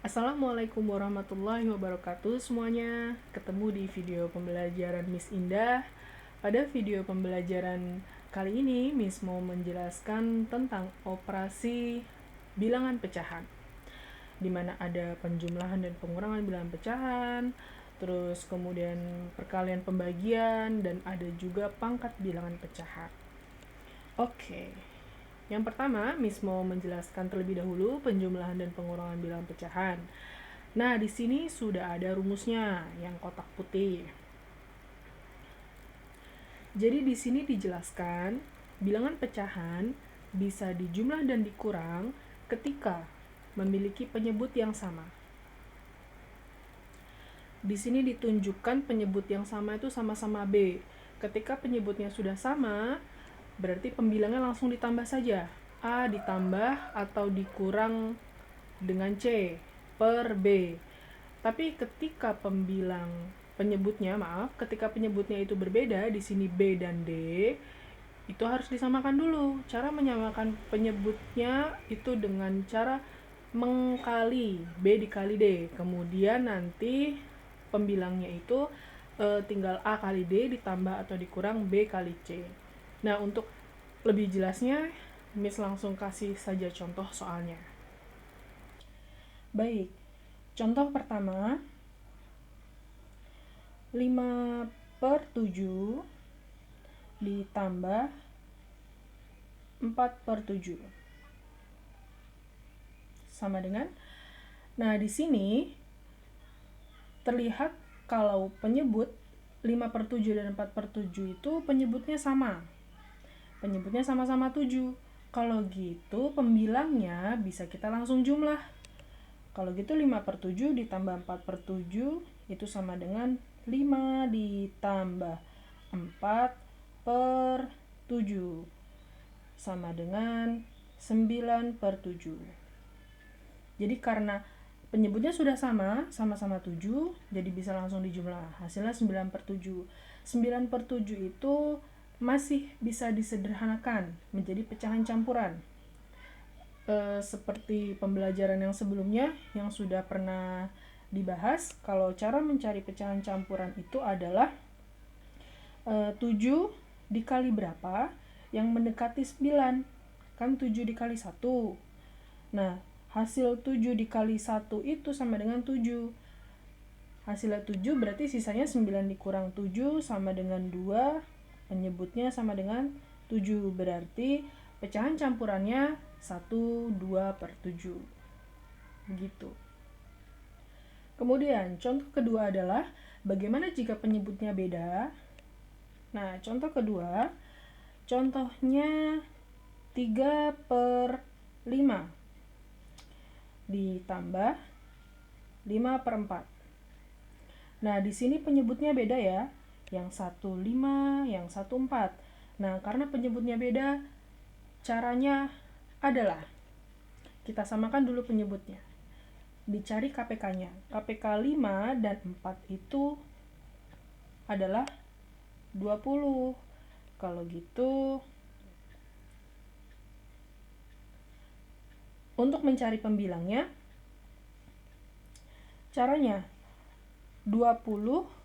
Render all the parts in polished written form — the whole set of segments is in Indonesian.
Assalamualaikum warahmatullahi wabarakatuh semuanya. Ketemu di video pembelajaran Miss Indah. Pada video pembelajaran kali ini, Miss mau menjelaskan tentang operasi bilangan pecahan, di mana ada penjumlahan dan pengurangan bilangan pecahan, terus kemudian perkalian pembagian, dan ada juga pangkat bilangan pecahan. Oke. Yang pertama, Miss mau menjelaskan terlebih dahulu penjumlahan dan pengurangan bilangan pecahan. Nah, di sini sudah ada rumusnya yang kotak putih. Jadi di sini dijelaskan bilangan pecahan bisa dijumlah dan dikurang ketika memiliki penyebut yang sama. Di sini ditunjukkan penyebut yang sama itu sama-sama B. Ketika penyebutnya sudah sama, berarti pembilangnya langsung ditambah saja. A ditambah atau dikurang dengan C per B. Tapi ketika ketika penyebutnya itu berbeda, di sini B dan D, itu harus disamakan dulu. Cara menyamakan penyebutnya itu dengan cara mengkali B dikali D. Kemudian nanti pembilangnya itu tinggal A kali D ditambah atau dikurang B kali C. Nah, untuk lebih jelasnya, Miss langsung kasih saja contoh soalnya. Baik, contoh pertama, 5/7 ditambah 4/7 sama dengan, nah di sini terlihat kalau penyebut 5/7 dan 4/7 itu penyebutnya sama. Penyebutnya sama-sama 7. Kalau gitu pembilangnya bisa kita langsung jumlah. Kalau gitu 5/7 ditambah 4/7 itu sama dengan 5 ditambah 4/7 sama dengan 9/7. Jadi karena penyebutnya sudah sama-sama 7, jadi bisa langsung dijumlah. Hasilnya 9/7. 9/7 itu masih bisa disederhanakan menjadi pecahan campuran. Seperti pembelajaran yang sebelumnya yang sudah pernah dibahas, kalau cara mencari pecahan campuran itu adalah 7 dikali berapa yang mendekati 9. Kan 7 dikali 1. Nah, hasil 7 dikali 1 itu sama dengan 7. Hasilnya 7 berarti sisanya 9 dikurang 7 sama dengan 2. Penyebutnya sama dengan 7. Berarti pecahan campurannya 1, 2/7. Begitu. Kemudian, contoh kedua adalah bagaimana jika penyebutnya beda. Nah, contoh kedua, contohnya 3/5 ditambah 5/4. Nah, di sini penyebutnya beda ya. Yang satu 5, yang satu 4. Nah, karena penyebutnya beda, caranya adalah kita samakan dulu penyebutnya. Dicari KPK-nya. KPK 5 dan 4 itu adalah 20. Kalau gitu, untuk mencari pembilangnya, caranya 20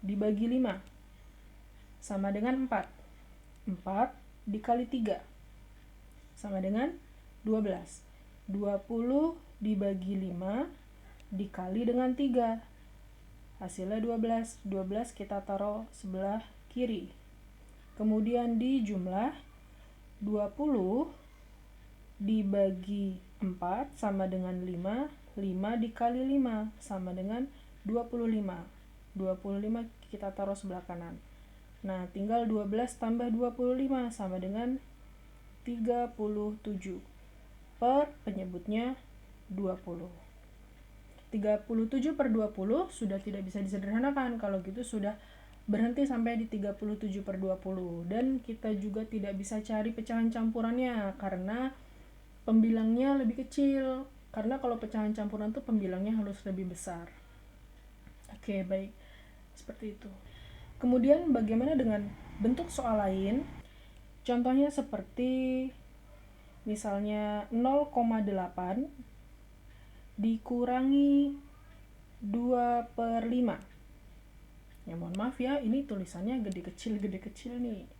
dibagi 5 sama dengan 4. 4 dikali 3 sama dengan 12. 20 dibagi 5 dikali dengan 3. Hasilnya 12. 12 kita taruh sebelah kiri. Kemudian dijumlah 20 dibagi 4 sama dengan 5. 5 dikali 5 sama dengan 25. 25 kita taruh sebelah kanan. Nah, tinggal 12 tambah 25 sama dengan 37. Per penyebutnya 20. 37/20 sudah tidak bisa disederhanakan. Kalau gitu sudah berhenti sampai di 37/20. Dan kita juga tidak bisa cari pecahan campurannya karena pembilangnya lebih kecil. Karena kalau pecahan campuran tuh pembilangnya harus lebih besar. Oke, baik. Seperti itu. Kemudian bagaimana dengan bentuk soal lain? Contohnya seperti misalnya 0,8 dikurangi 2/5. Ya mohon maaf ya, ini tulisannya gede kecil nih.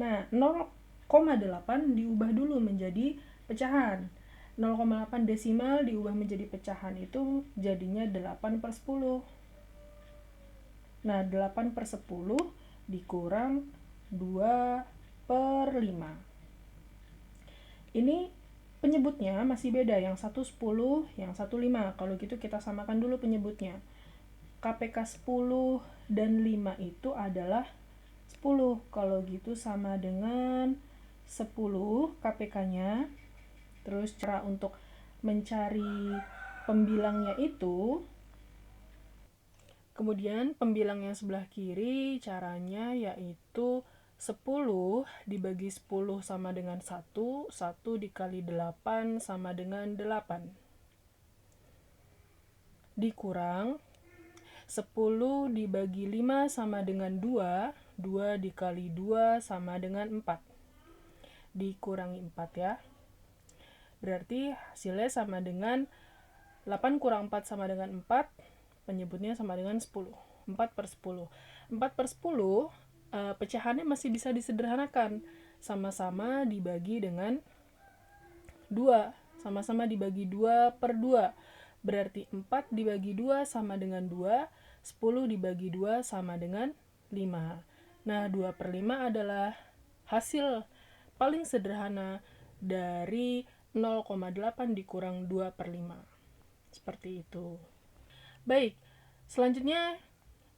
Nah, 0,8 diubah dulu menjadi pecahan. 0,8 desimal diubah menjadi pecahan itu jadinya 8/10. Nah, 8/10 dikurang 2/5. Ini penyebutnya masih beda, yang satu 10, yang satu 5. Kalau gitu kita samakan dulu penyebutnya. KPK 10 dan 5 itu adalah 10. Kalau gitu sama dengan 10 KPK-nya. Terus cara untuk mencari pembilangnya itu, kemudian pembilang yang sebelah kiri caranya yaitu 10 dibagi 10 sama dengan 1, 1 dikali 8 sama dengan 8. Dikurang 10 dibagi 5 sama dengan 2, 2 dikali 2 sama dengan 4. Dikurangi 4 ya. Berarti hasilnya sama dengan 8 kurang 4 sama dengan 4, penyebutnya sama dengan 10. 4/10. 4/10 pecahannya masih bisa disederhanakan. Sama-sama dibagi dengan 2. Sama-sama dibagi 2/2. Berarti 4 dibagi 2 sama dengan 2, 10 dibagi 2 sama dengan 5. Nah, 2/5 adalah hasil paling sederhana dari 0,8 dikurang 2/5. Seperti itu. Baik, selanjutnya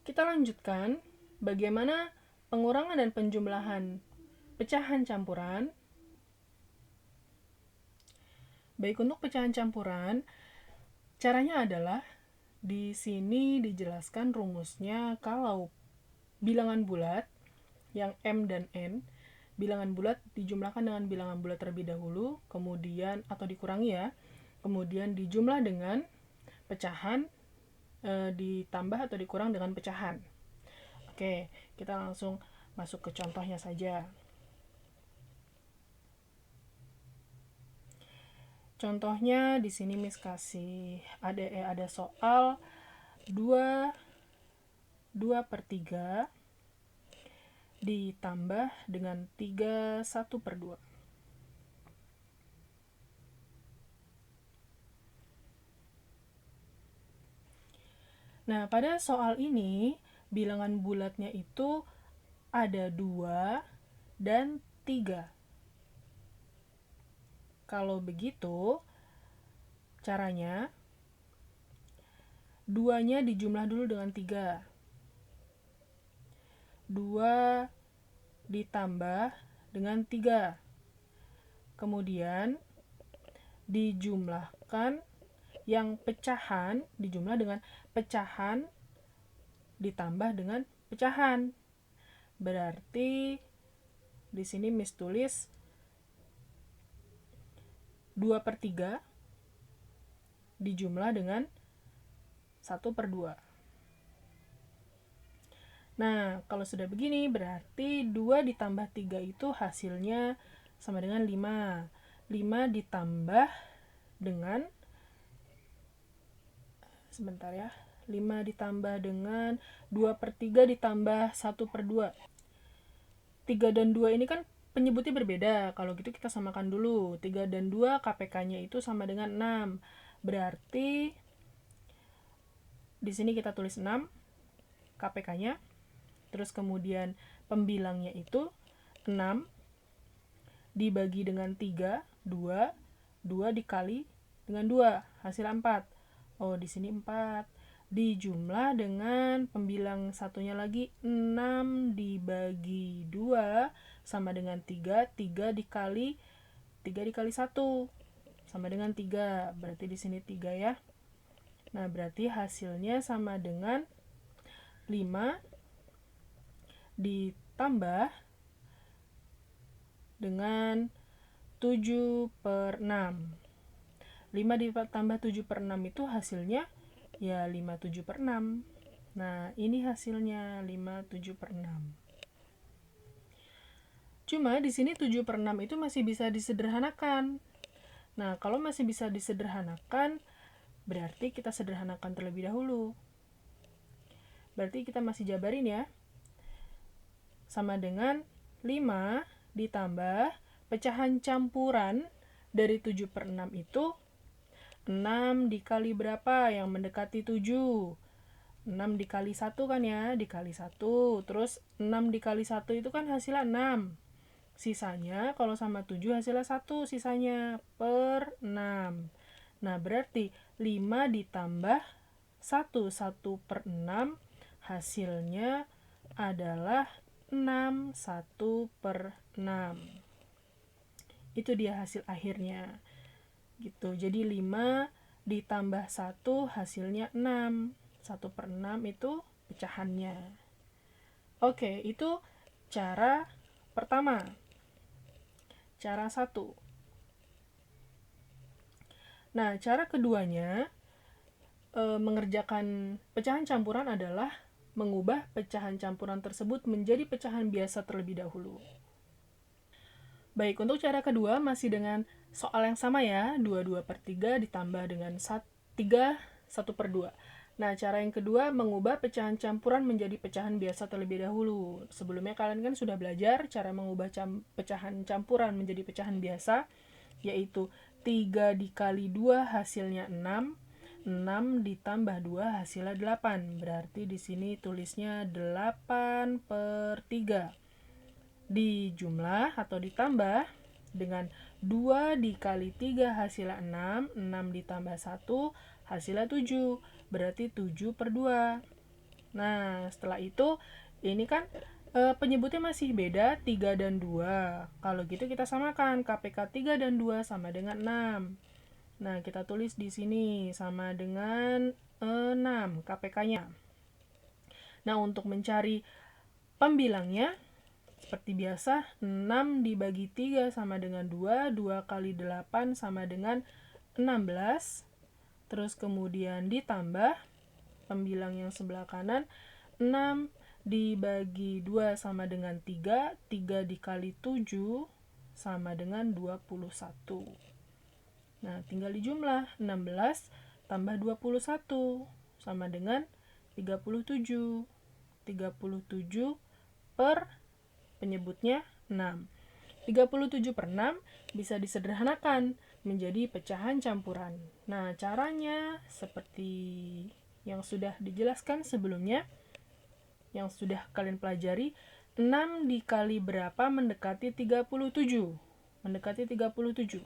kita lanjutkan bagaimana pengurangan dan penjumlahan pecahan campuran. Baik, untuk pecahan campuran, caranya adalah di sini dijelaskan rumusnya. Kalau bilangan bulat yang M dan N, bilangan bulat dijumlahkan dengan bilangan bulat terlebih dahulu, kemudian atau dikurangi ya, kemudian dijumlah dengan pecahan, ditambah atau dikurang dengan pecahan. Oke, kita langsung masuk ke contohnya saja. Contohnya di sini Miss kasih ada soal 2/3 ditambah dengan 1/2. Nah, pada soal ini bilangan bulatnya itu ada 2 dan 3. Kalau begitu, caranya 2-nya dijumlah dulu dengan 3. 2 ditambah dengan 3. Kemudian dijumlahkan yang pecahan, dijumlah dengan pecahan ditambah dengan pecahan. Berarti di sini Miss tulis 2/3 dijumlah dengan 1/2. Nah, kalau sudah begini berarti 2 ditambah 3 itu hasilnya sama dengan 5. 5 ditambah dengan, sebentar ya, 5 ditambah dengan 2/3 ditambah 1/2. 3 dan 2 ini kan penyebutnya berbeda. Kalau gitu kita samakan dulu. 3 dan 2 KPK-nya itu sama dengan 6. Berarti di sini kita tulis 6 KPK-nya. Terus kemudian pembilangnya itu 6 dibagi dengan 3, 2, 2 dikali dengan 2, hasil 4. Oh, di sini 4. Dijumlah dengan pembilang satunya lagi, 6 dibagi 2 sama dengan 3, 3 dikali 1 sama dengan 3. Berarti di sini 3 ya. Nah, berarti hasilnya sama dengan 5 ditambah dengan 7/6. 5 ditambah 7/6 itu hasilnya ya 5/7/6. Nah, ini hasilnya 5/7/6. Cuma di sini 7/6 itu masih bisa disederhanakan. Nah, kalau masih bisa disederhanakan, Berarti kita sederhanakan terlebih dahulu. Berarti kita masih jabarin ya. Sama dengan 5 ditambah pecahan campuran dari 7/6 itu 6 dikali berapa yang mendekati 7? 6 dikali 1 kan ya, dikali 1. Terus 6 dikali 1 itu kan hasilnya 6. Sisanya kalau sama 7 hasilnya 1 sisanya per 6. Nah berarti 5 ditambah 1/6 hasilnya adalah 6 1/6. Itu dia hasil akhirnya. Gitu. Jadi 5 ditambah 1 hasilnya 6. 1/6 itu pecahannya. Oke, itu cara pertama. Cara 1. Nah, cara keduanya mengerjakan pecahan campuran adalah mengubah pecahan campuran tersebut menjadi pecahan biasa terlebih dahulu. Baik, untuk cara kedua masih dengan soal yang sama ya, 22/3 ditambah dengan 3 1/2. Nah, cara yang kedua mengubah pecahan campuran menjadi pecahan biasa terlebih dahulu. Sebelumnya kalian kan sudah belajar cara mengubah pecahan campuran menjadi pecahan biasa, yaitu 3 dikali 2 hasilnya 6, 6 ditambah 2 hasilnya 8. Berarti di sini tulisnya 8/3. Dijumlah atau ditambah dengan 2 dikali 3 hasilnya 6, 6 ditambah 1 hasilnya 7, berarti 7/2. Nah, setelah itu ini kan penyebutnya masih beda 3 dan 2. Kalau gitu kita samakan, KPK 3 dan 2 sama dengan 6. Nah, kita tulis di sini sama dengan 6 KPK-nya. Nah, untuk mencari pembilangnya seperti biasa, 6 dibagi 3 sama dengan 2, 2 kali 8 sama dengan 16, terus kemudian ditambah pembilang yang sebelah kanan, 6 dibagi 2 sama dengan 3, 3 dikali 7 sama dengan 21. Nah, tinggal dijumlah, 16 tambah 21 sama dengan 37. 37 per penyebutnya 6. 37/6 bisa disederhanakan menjadi pecahan campuran. Nah, caranya seperti yang sudah dijelaskan sebelumnya, yang sudah kalian pelajari, 6 dikali berapa mendekati 37? Mendekati 37.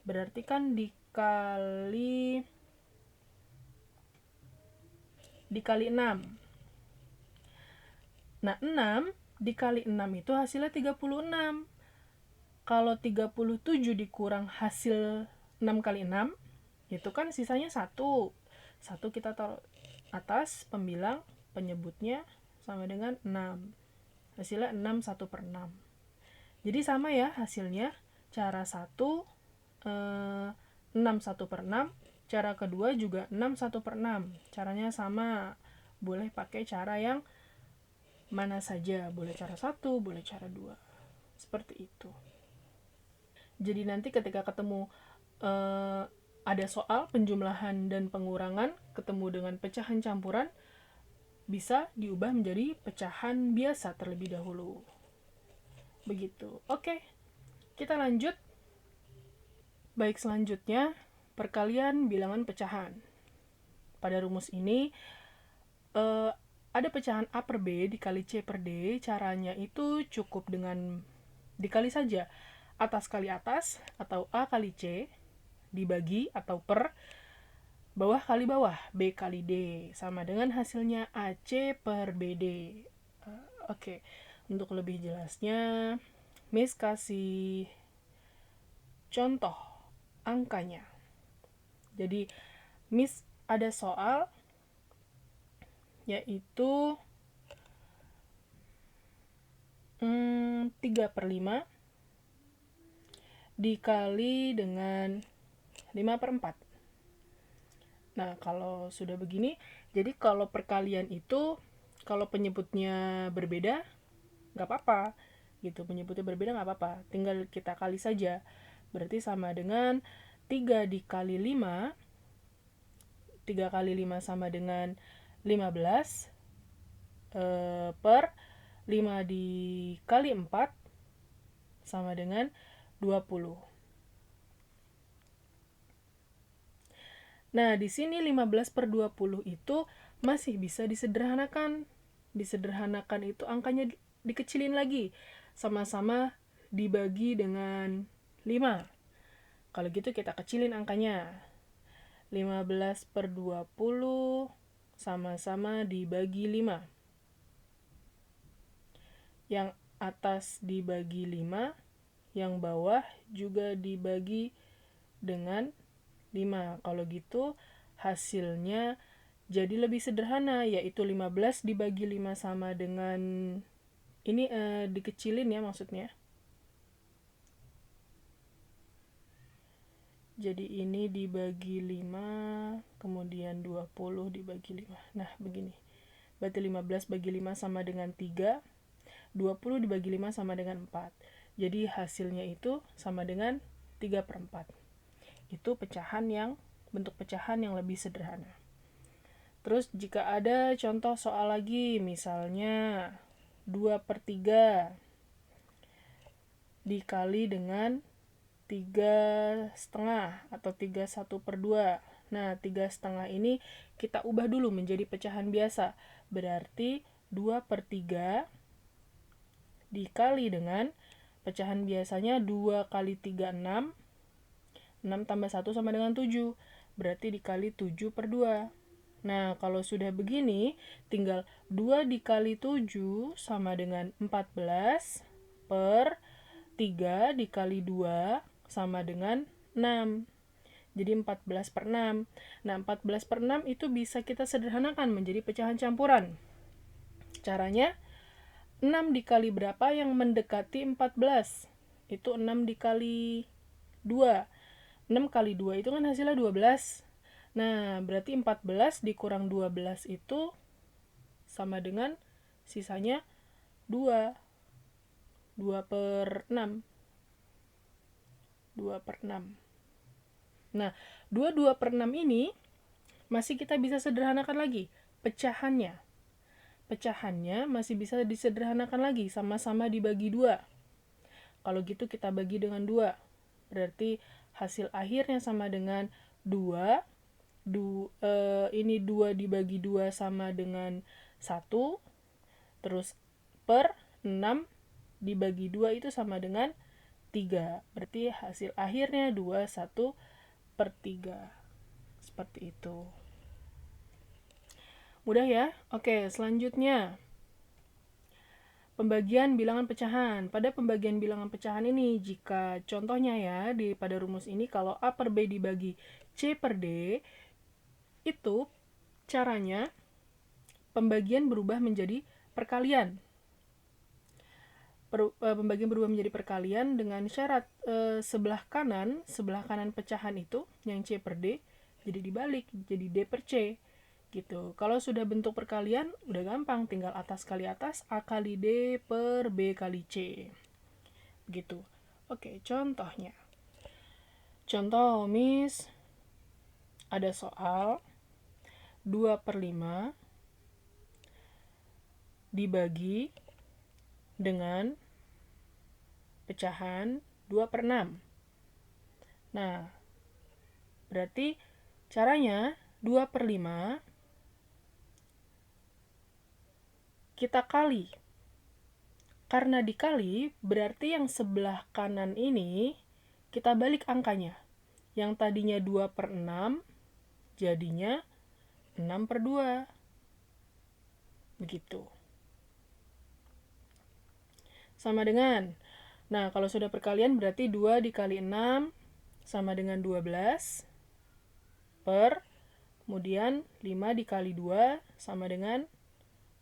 Berarti kan dikali 6. Nah, 6 dikali 6 itu hasilnya 36. Kalau 37 dikurang hasil 6 kali 6, itu kan sisanya 1. 1 kita taruh atas pembilang, penyebutnya sama dengan 6. Hasilnya 6 1/6. Jadi sama ya hasilnya. Cara 1 6 1/6. Cara kedua juga 6 1/6. Caranya sama. Boleh pakai cara yang mana saja, boleh cara 1, boleh cara 2. Seperti itu. Jadi nanti ketika ketemu ada soal penjumlahan dan pengurangan, ketemu dengan pecahan campuran, bisa diubah menjadi pecahan biasa terlebih dahulu. Begitu. Oke, kita lanjut. Baik, selanjutnya perkalian bilangan pecahan. Pada rumus ini ada pecahan A per B dikali C per D. Caranya itu cukup dengan dikali saja. Atas kali atas atau A kali C dibagi atau per bawah kali bawah, B kali D, sama dengan hasilnya AC per BD. Oke. Untuk lebih jelasnya, Miss kasih contoh angkanya. Jadi Miss ada soal yaitu 3/5 dikali dengan 5/4. Nah, kalau sudah begini, jadi kalau perkalian itu, kalau penyebutnya berbeda, nggak apa-apa. Gitu, penyebutnya berbeda nggak apa-apa. Tinggal kita kali saja. Berarti sama dengan 3 dikali 5 3 kali 5 sama dengan 15 per 5 dikali 4 sama dengan 20. Nah, di sini 15 per 20 itu masih bisa disederhanakan. Disederhanakan itu angkanya dikecilin lagi. Sama-sama dibagi dengan 5. Kalau gitu kita kecilin angkanya. 15 per 20 sama-sama dibagi 5. Yang atas dibagi 5, yang bawah juga dibagi dengan 5. Kalau gitu hasilnya jadi lebih sederhana, yaitu 15 dibagi 5 sama dengan ini dikecilin ya maksudnya. Jadi ini dibagi 5, kemudian 20 dibagi 5. Nah, begini. Berarti 15 bagi 5 sama dengan 3, 20 dibagi 5 sama dengan 4. Jadi hasilnya itu sama dengan 3 per 4. Itu bentuk pecahan yang lebih sederhana. Terus jika ada contoh soal lagi, misalnya 2 per 3 dikali dengan 3,5 atau 31 per 2. Nah, 3,5 ini kita ubah dulu menjadi pecahan biasa. Berarti 2 per 3 dikali dengan pecahan biasanya 2 kali 3, 6. 6 tambah 1 sama dengan 7. Berarti dikali 7 per 2. Nah, kalau sudah begini, tinggal 2 dikali 7 sama dengan 14 per 3 dikali 2 sama dengan 6. Jadi 14 per 6. Nah, 14 per 6 itu bisa kita sederhanakan menjadi pecahan campuran. Caranya, 6 dikali berapa yang mendekati 14? Itu 6 dikali 2. 6 kali 2 itu kan hasilnya 12. Nah, berarti 14 dikurang 12 itu sama dengan sisanya 2. 2 per 6. 2 per 6. Nah, 2 per 6 ini masih kita bisa sederhanakan lagi. Pecahannya masih bisa disederhanakan lagi. Sama-sama dibagi 2. Kalau gitu kita bagi dengan 2. Berarti hasil akhirnya sama dengan 2. Ini 2 dibagi 2 sama dengan 1. Terus per 6 dibagi 2 itu sama dengan 3. Berarti hasil akhirnya 21 per 3. Seperti itu. Mudah ya? Oke, selanjutnya. Pembagian bilangan pecahan. Pada pembagian bilangan pecahan ini, jika contohnya ya, pada rumus ini, kalau A per B dibagi C per D, itu caranya pembagian berubah menjadi perkalian. Pembagian berubah menjadi perkalian dengan syarat sebelah kanan pecahan itu yang C per D jadi dibalik jadi D per C gitu. Kalau sudah bentuk perkalian udah gampang, tinggal atas kali atas A kali D per B kali C gitu. Oke, contohnya. Contoh, Miss, ada soal 2 per 5 dibagi dengan pecahan 2 per 6. Nah, berarti caranya 2 per 5 kita kali. Karena dikali, berarti yang sebelah kanan ini kita balik angkanya. Yang tadinya 2 per 6, jadinya 6 per 2. Begitu. Sama dengan, nah kalau sudah perkalian berarti 2 dikali 6 sama dengan 12 per, kemudian 5 dikali 2 sama dengan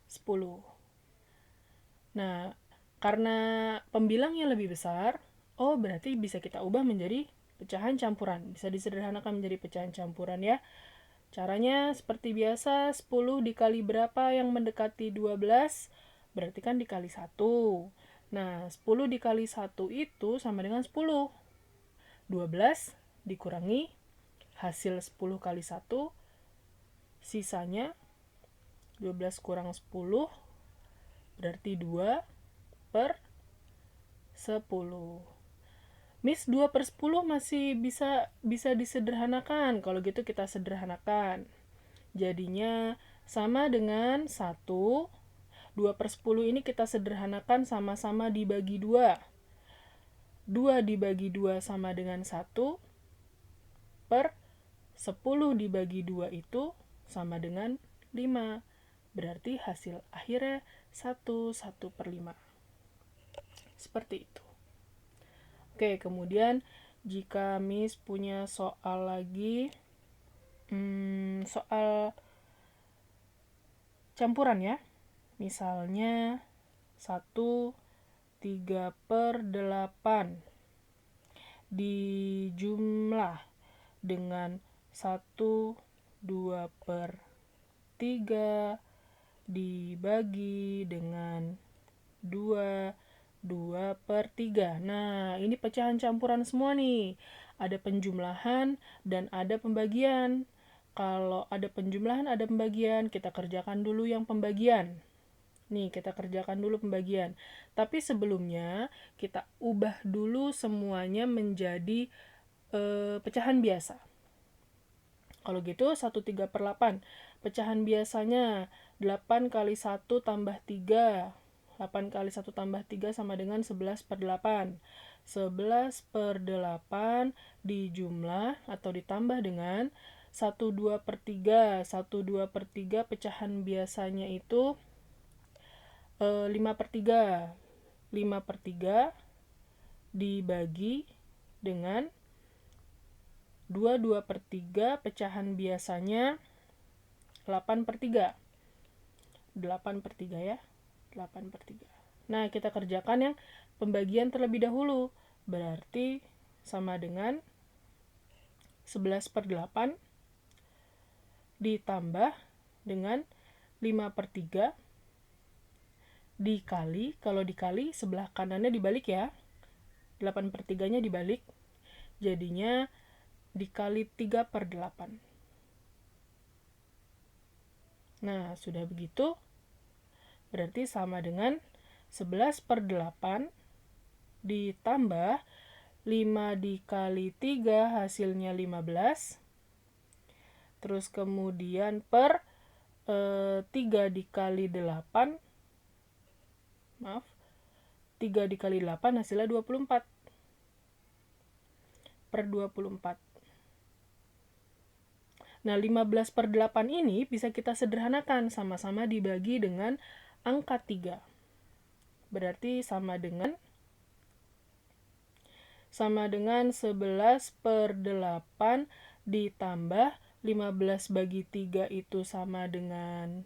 10. Nah, karena pembilangnya lebih besar, berarti bisa kita ubah menjadi pecahan campuran. Bisa disederhanakan menjadi pecahan campuran ya. Caranya seperti biasa, 10 dikali berapa yang mendekati 12, berarti kan dikali 1. Nah, 10 dikali 1 itu sama dengan 10. 12 dikurangi hasil 10 kali 1, Sisanya 12 kurang 10 berarti 2 per 10. Miss, 2 per 10 masih bisa disederhanakan. Kalau gitu kita sederhanakan. Jadinya sama dengan 1. 2 per 10 ini kita sederhanakan sama-sama dibagi 2. 2 dibagi 2 sama dengan 1 per 10 dibagi 2 itu sama dengan 5. Berarti hasil akhirnya 1 per 5. Seperti itu. Oke, kemudian jika Miss punya soal lagi, soal campuran ya. Misalnya 3 per 8 dijumlah dengan 2 per 3 dibagi dengan 2 per 3. Nah, ini pecahan campuran semua nih. Ada penjumlahan dan ada pembagian. Kalau ada penjumlahan, ada pembagian. Kita kerjakan dulu yang pembagian. Nih, kita kerjakan dulu pembagian. Tapi sebelumnya, kita ubah dulu semuanya menjadi pecahan biasa. Kalau gitu, 3 per 8. Pecahan biasanya 8 kali 1 tambah 3. 8 kali 1 tambah 3 sama dengan 11 per 8. 11 per 8 dijumlah atau ditambah dengan 12 per 3. 12 per 3 pecahan biasanya itu 5 per 3. 5 per 3 dibagi dengan 2 per 3 pecahan biasanya 8 per 3. 8 per 3 ya. 8 per 3. Nah, kita kerjakan yang pembagian terlebih dahulu. Berarti sama dengan 11 per 8 ditambah dengan 5 per 3 dikali, kalau dikali sebelah kanannya dibalik ya. 8 per 3-nya dibalik. Jadinya dikali 3 per 8. Nah, sudah begitu. Berarti sama dengan 11 per 8 ditambah 5 dikali 3 hasilnya 15. Terus kemudian per 3 dikali 8. 3 dikali 8 hasilnya 24. Per 24. Nah, 15 per 8 ini bisa kita sederhanakan. Sama-sama dibagi dengan angka 3. Berarti sama dengan 11 per 8 ditambah 15 bagi 3 itu sama dengan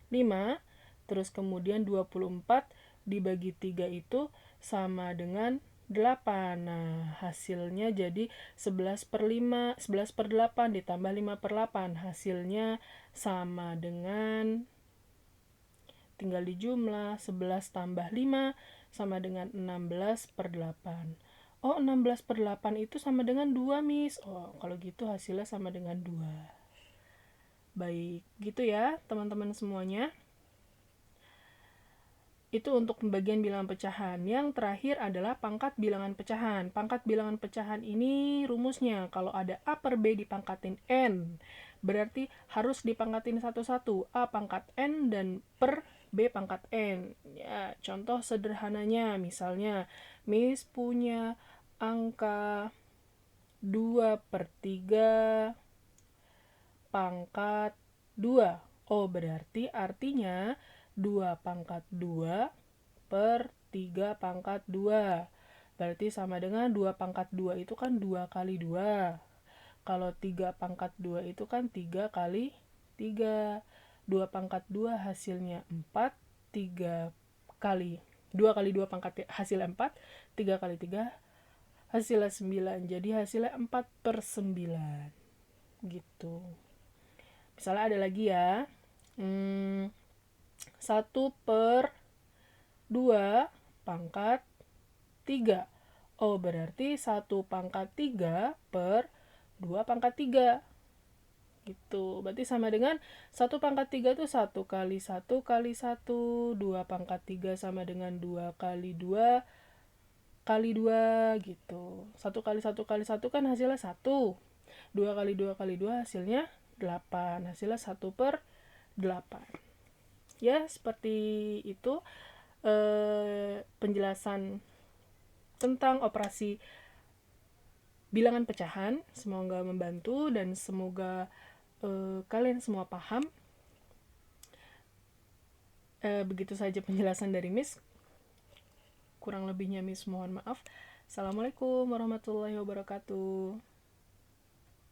5. Terus kemudian 24 dibagi 3 itu sama dengan 8. Nah, hasilnya jadi 11 per 8 ditambah 5 per 8. Hasilnya sama dengan, tinggal dijumlah, 11 tambah 5 sama dengan 16 per 8. Oh, 16 per 8 itu sama dengan 2, Miss. Oh, kalau gitu hasilnya sama dengan 2. Baik, gitu ya teman-teman semuanya. Itu untuk pembagian bilangan pecahan. Yang terakhir adalah pangkat bilangan pecahan. Pangkat bilangan pecahan ini rumusnya, kalau ada A per B dipangkatin N, berarti harus dipangkatin satu-satu. A pangkat N dan per B pangkat N. Ya, contoh sederhananya, misalnya Miss punya angka 2 per 3 pangkat 2. Oh, berarti artinya 2 pangkat 2 per 3 pangkat 2. Berarti sama dengan 2 pangkat 2 itu kan 2 kali 2. Kalau 3 pangkat 2 itu kan 3 kali 3. 2 pangkat 2 hasilnya 4. 3 kali 2 kali 2 pangkat hasilnya 4. 3 kali 3 hasilnya 9. Jadi hasilnya 4 per 9. Gitu. Misalnya ada lagi ya. 1 per 2 pangkat 3. Oh, berarti 1 pangkat 3 per 2 pangkat 3. Gitu. Berarti sama dengan 1 pangkat 3 itu 1 kali 1 kali 1. 2 pangkat 3 sama dengan 2 kali 2 kali 2 gitu. 1 kali 1 kali 1 kan hasilnya 1. 2 kali 2 kali 2 hasilnya 8. Hasilnya 1/8. Ya, seperti itu penjelasan tentang operasi bilangan pecahan. Semoga membantu dan semoga kalian semua paham. Begitu saja penjelasan dari Miss. Kurang lebihnya Miss mohon maaf. Assalamualaikum warahmatullahi wabarakatuh.